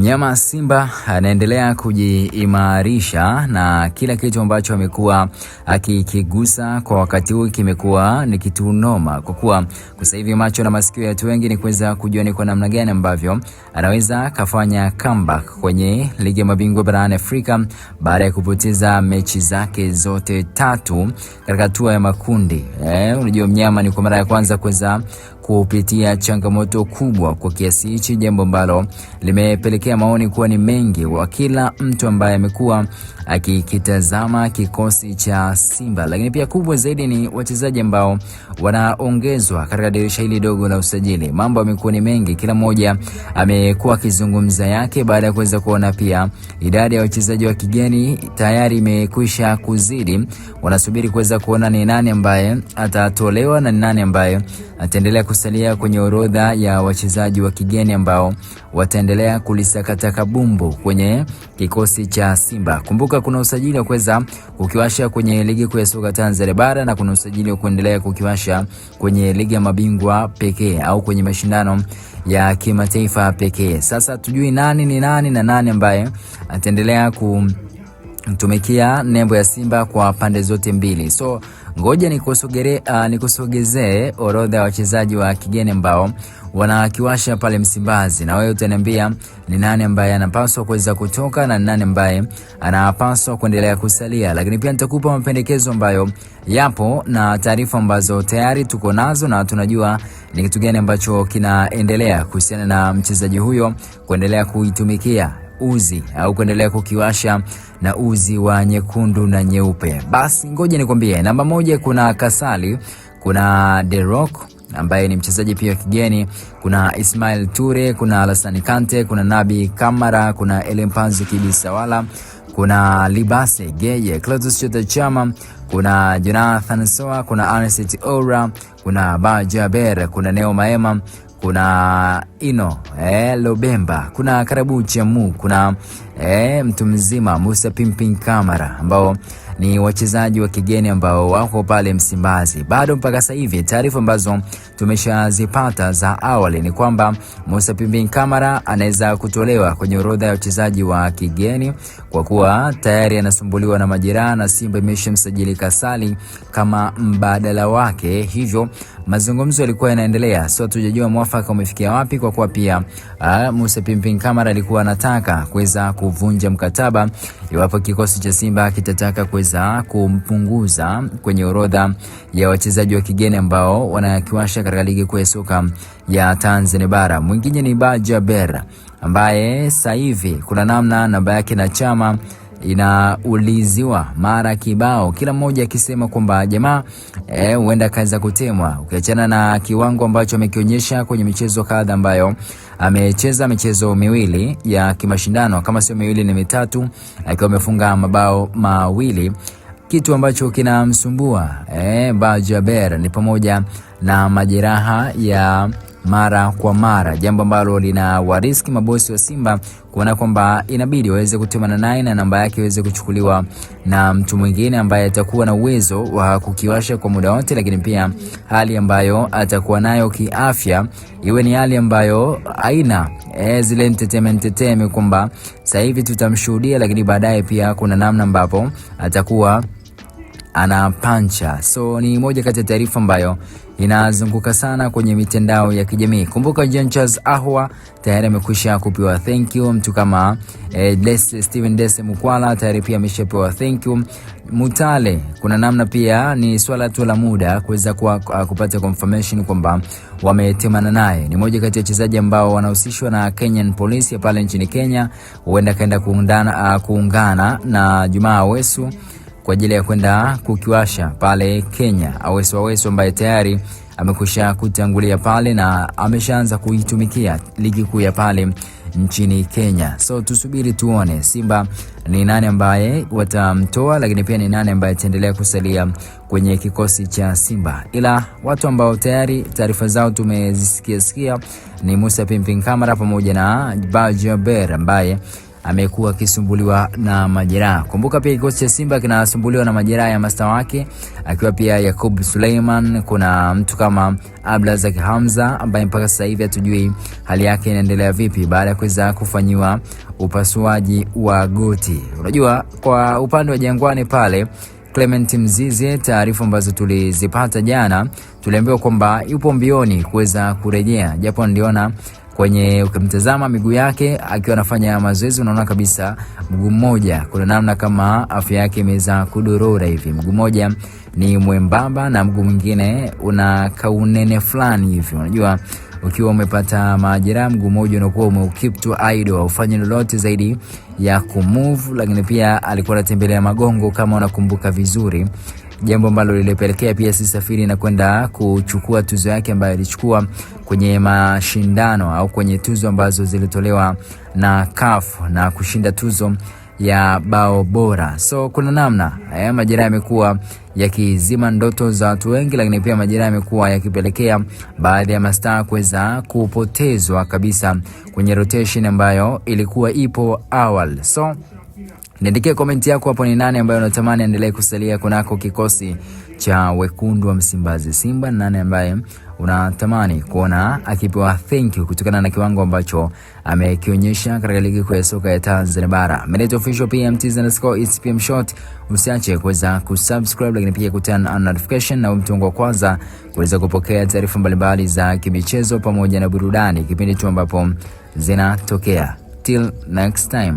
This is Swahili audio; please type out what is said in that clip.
Mnyama Simba anaendelea kujiimarisha na kila kitu ambacho amekuwa akikigusa kwa wakati huu kimekuwa ni kitu noma, kwa kuwa sasa hivi macho na masikio ya watu wengi ni kuweza kujua ni kwa namna gani ambavyo anaweza kafanya comeback kwenye ligi ya mabingwa barani Afrika baada ya kupoteza mechi zake zote tatu katika hatua ya makundi. Unajua mnyama ni kwa mara ya kwanza kuweza kupitia changamoto kubwa kwa kiasi hichi, jambo ambalo limepelekea maoni kuwa ni mengi wa kila mtu ambaye amekuwa akikitazama kikosi cha Simba. Lakini pia kubwa zaidi ni wachezaji ambao wanaongezwa katika dirisha hili dogo la usajili. Mambo yamekuwa ni mengi, kila mmoja amekuwa akizungumza yake baada ya kuweza kuona pia idadi ya wachezaji wa kigeni tayari imekwisha kuzidi. Wanasubiri kuweza kuona ni nani ambaye atatolewa na ni nani ambaye ataendelea kusalia kwenye orodha ya wachezaji wa kigeni ambao wataendelea kulisakata kabumbu kwenye kikosi cha Simba. Kumbuka kuna usajili wa kuweza kukiwasha kwenye ligi kuu ya soka Tanzania bara na kuna usajili wa kuendelea kukiwasha kwenye ligi ya mabingwa pekee au kwenye mashindano ya kimataifa pekee. Sasa tujui nani ni nani na nani ambaye ataendelea kutumikia nembo ya Simba kwa pande zote mbili. So ngoja nikusogezee orodha ya wachezaji wa kigeni ambao wanakiwasha pale Msimbazi, na wewe utaniambia ni nani ambaye anapaswa kuweza kutoka na nani ambaye anapaswa kuendelea kusalia. Lakini pia nitakupa mapendekezo ambayo yapo na taarifa ambazo tayari tuko nazo na tunajua ni kitu gani ambacho kinaendelea kuhusiana na mchezaji huyo kuendelea kuitumikia uzi au kuendelea kukiwasha na uzi wa nyekundu na nyeupe. Basi ngoja nikwambie, namba moja kuna Kasali, kuna The Rock ambaye ni mchezaji pia kigeni, kuna Ismail Ture, kuna Alassane Kante, kuna Nabi Kamara, kuna Elimpanzu Kibisawala, kuna Libase Geye, Clatous Chota Chama, kuna Jonathan Soa, kuna Anicet Ora, kuna Bajaber, kuna Neo Maema, kuna Ino Lobemba, kuna Karabu Chamu, kuna mtu mzima Musa Pimpin Kamara, ambao ni wachezaji wa kigeni ambao wako pale Msimbazi. Bado mpaka sasa hivi taarifa ambazo tumeshazipata za awali ni kwamba Musa Pimpin Kamara anaweza kutolewa kwenye orodha ya wachezaji wa kigeni kwa kuwa tayari anasumbuliwa na majeraha na Simba imeshamsajili Kasali kama mbadala wake. Hivyo mazungumzo yalikuwa yanaendelea, sio tujajua mwafaka umefikia wapi, kwa kuwa pia Musa Pimpin Kamara alikuwa anataka kuweza kuvunja mkataba iwapo kikosi cha Simba kitataka kuweza kumpunguza kwenye orodha ya wachezaji wa kigeni ambao wanakiwasha katika ligi kuu ya soka ya Tanzania bara. Mwingine ni Bajaber ambaye sasa hivi kuna namna namba yake na Chama inauliziwa mara kibao, kila mmoja akisema kwamba jamaa huenda kaanza kutemwa, ukiachana na kiwango ambacho amekionyesha kwenye michezo kadha ambayo amecheza michezo miwili ya kimashindano, kama sio miwili ni mitatu, akiwa amefunga mabao mawili. Kitu ambacho kinamsumbua Bajaber ni pamoja na majeraha ya mara kwa mara, jambo ambalo lina wariski mabosi wa Simba kuona kwamba inabidi waweze kutemana naye na namba yake iweze kuchukuliwa na mtu mwingine ambaye atakuwa na uwezo wa kukiwasha kwa muda wote, lakini pia hali ambayo atakuwa nayo kiafya iwe ni hali ambayo haina zile entertainment kwamba sasa hivi tutamshuhudia, lakini baadaye pia kuna namna ambapo atakuwa ana pancha. So ni moja kati ya taarifa ambayo inazunguka sana kwenye mitandao ya kijamii. Kumbuka Jean-Charles Ahoua tayari amekwisha kupewa thank you. Mtu kama Steven Dese Mukwala tayari pia ameshapewa thank you. Mutale kuna namna pia ni swala tu la muda kuweza kupata confirmation kwamba wametemana naye. Ni moja kati ya wachezaji ambao wanahusishwa na Kenyan Police pale nchini Kenya, huenda kaenda kuungana na Juma Awesu kwa ajili ya kwenda kukiwasha pale Kenya. Awesu ambaye tayari amekwisha kutangulia pale na ameshaanza kuitumikia ligi kuu ya pale nchini Kenya. So tusubiri tuone Simba ni nani ambaye watamtoa, lakini pia ni nani ambaye ataendelea kusalia kwenye kikosi cha Simba. Ila watu ambao tayari taarifa zao tumezisikia ni Musa Pimpin Kamara pamoja na Bajaber ambaye amekuwa akisumbuliwa na majeraha. Kumbuka pia kikosi cha Simba kinasumbuliwa na majeraha ya master wake akiwa pia Yakub Suleiman, kuna mtu kama Abdulrazak Hamza ambaye mpaka sasa hivi hatujui hali yake inaendelea vipi baada ya kuweza kufanyiwa upasuaji wa goti. Unajua kwa upande wa Jangwani pale Clement Mzize, taarifa ambazo tulizipata jana, tuliambiwa kwamba yupo mbioni kuweza kurejea, japo ndiona kwenye ukimtazama miguu yake akiwa anafanya mazoezi unaona kabisa mguu mmoja kuna namna kama afya yake imeweza kudorora hivi. Mguu mmoja ni mwembamba na mguu mwingine una kaunene fulani hivi. Unajua ukiwa umepata majeraha mguu mmoja unakuwa umekeep to idle, ufanye lolote zaidi ya kumove. Lakini pia alikuwa anatembelea magongo kama unakumbuka vizuri, jambo ambalo lilipelekea pia Sisafiri na kwenda kuchukua tuzo yake ambayo alichukua kwenye mashindano au kwenye tuzo ambazo zilitolewa na CAF na kushinda tuzo ya bao bora. So kuna namna majeraha yamekuwa yakizima ndoto za watu wengi, lakini pia majeraha yamekuwa yakipelekea baadhi ya mastaa kuweza kupotezwa kabisa kwenye rotation ambayo ilikuwa ipo awali. So niandikie komenti yako hapo, ni nani ambaye unatamani endelee kusalia kunako kikosi cha wekundu wa Msimbazi Simba, nani ambaye unatamani kuona akipewa thank you kutokana na kiwango ambacho amekionyesha katika ligi kuu ya soka ya Tanzania bara. Minute official PMTZ_it's short. Usiache kuweza kusubscribe lakini pia kuturn on notification na mtu wa kwanza kuweza kupokea taarifa mbalimbali za kimichezo pamoja na burudani kipindi tu ambapo zinatokea. Till next time.